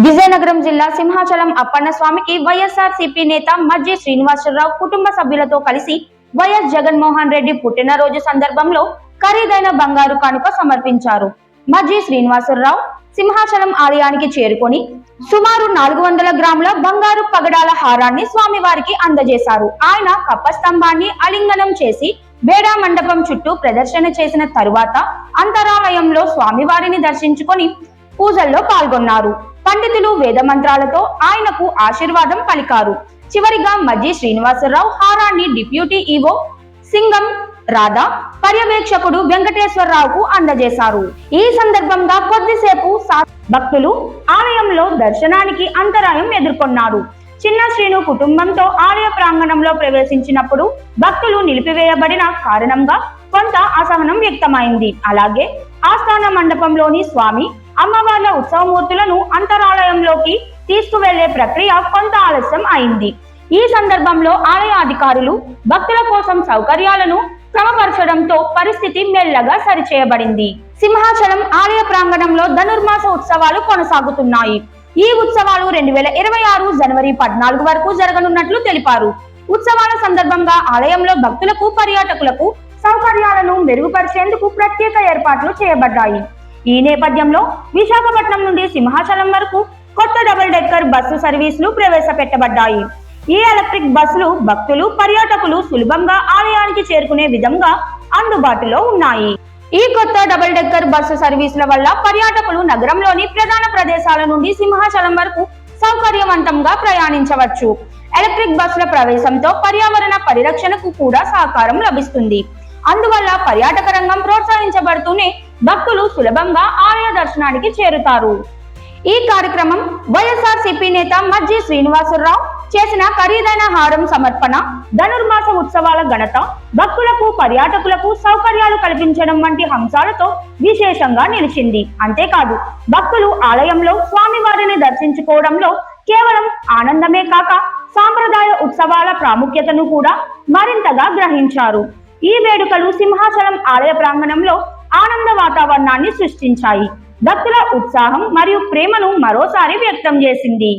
విజయనగరం జిల్లా సింహాచలం అప్పన్న స్వామికి వైఎస్ఆర్సీపీ నేత మజ్జి శ్రీనివాసరావు కుటుంబ సభ్యులతో కలిసి వైఎస్ జగన్మోహన్ రెడ్డి పుట్టినరోజు సందర్భంలో ఖరీదైన బంగారు కానుక సమర్పించారు. మజ్జి శ్రీనివాసరావు సింహాచలం ఆలయానికి చేరుకొని సుమారు 400 గ్రాముల బంగారు పగడాల హారాన్ని స్వామివారికి అందజేశారు. ఆయన కప్పస్తంభాన్ని ఆలింగనం చేసి బేడా మండపం చుట్టూ ప్రదర్శన చేసిన తరువాత అంతరాలయంలో స్వామివారిని దర్శించుకొని పూజల్లో పాల్గొన్నారు. పండితులు వేద మంత్రాలతో ఆయనకు ఆశీర్వాదం పలికారు. చివరిగా మజ్జి శ్రీనివాసరావు హారాన్ని డిప్యూటీ ఈవో సింగం రాధా, పర్యవేక్షకుడు వెంకటేశ్వరరావుకు అందజేశారు. ఈ సందర్భంగా కొద్దిసేపు భక్తులు ఆలయంలో దర్శనానికి అంతరాయం ఎదుర్కొన్నారు. చిన్న శ్రీను కుటుంబంతో ఆలయ ప్రాంగణంలో ప్రవేశించినప్పుడు భక్తులు నిలిపివేయబడిన కారణంగా కొంత అసహనం వ్యక్తమైంది. అలాగే ఆస్థాన మండపంలోని స్వామి అమ్మవార్ల ఉత్సవమూర్తులను అంతరాలయంలోకి తీసుకువెళ్లే ప్రక్రియ కొంత ఆలస్యం అయింది. ఈ సందర్భంలో ఆలయ అధికారులు భక్తుల కోసం సౌకర్యాలను క్రమపరచడంతో పరిస్థితి మెల్లగా సరిచేయబడింది. సింహాచలం ఆలయ ప్రాంగణంలో ధనుర్మాస ఉత్సవాలు కొనసాగుతున్నాయి. ఈ ఉత్సవాలు 2026 జనవరి 14 వరకు జరగనున్నట్లు తెలిపారు. ఉత్సవాల సందర్భంగా ఆలయంలో భక్తులకు, పర్యాటకులకు సౌకర్యాలను మెరుగుపరిచేందుకు ప్రత్యేక ఏర్పాట్లు చేయబడ్డాయి. ఈ నేపథ్యంలో విశాఖపట్నం నుండి సింహాచలం వరకు కొత్త డబుల్ డెక్కర్ బస్సు సర్వీసులు ప్రవేశపెట్టబడ్డాయి. ఈ ఎలక్ట్రిక్ బస్సులు భక్తులు, పర్యాటకులు సులభంగా ఆలయానికి చేరుకునే విధంగా అందుబాటులో ఉన్నాయి. ఈ కొత్త డబుల్ డెక్కర్ బస్సు సర్వీసుల వల్ల పర్యాటకులు నగరంలోని ప్రధాన ప్రదేశాల నుండి సింహాచలం వరకు సౌకర్యవంతంగా ప్రయాణించవచ్చు. ఎలక్ట్రిక్ బస్సుల ప్రవేశంతో పర్యావరణ పరిరక్షణకు కూడా సహకారం లభిస్తుంది. అందువల్ల పర్యాటక రంగం ప్రోత్సహించబడుతూనే భక్తులు సులభంగా ఆలయ దర్శనానికి చేరుతారు. ఈ కార్యక్రమం వైఎస్ఆర్సీపీ నేత మజ్జి శ్రీనివాసరావు చేసిన ఖరీదైన హారం సమర్పణ, ధనుర్మాస ఉత్సవాల ఘనత, భక్తులకు, పర్యాటకులకు సౌకర్యాలు కల్పించడం వంటి అంశాలతో విశేషంగా నిలిచింది. అంతేకాదు భక్తులు ఆలయంలో స్వామివారిని దర్శించుకోవడంలో కేవలం ఆనందమే కాక సాంప్రదాయ ఉత్సవాల ప్రాముఖ్యతను కూడా మరింతగా గ్రహించారు. ఈ వేడుకలు సింహాచలం ఆలయ ప్రాంగణంలో ఆనంద వాతావరణాన్ని సృష్టించాయి. భక్తుల ఉత్సాహం మరియు ప్రేమను మరోసారి వ్యక్తం చేసింది.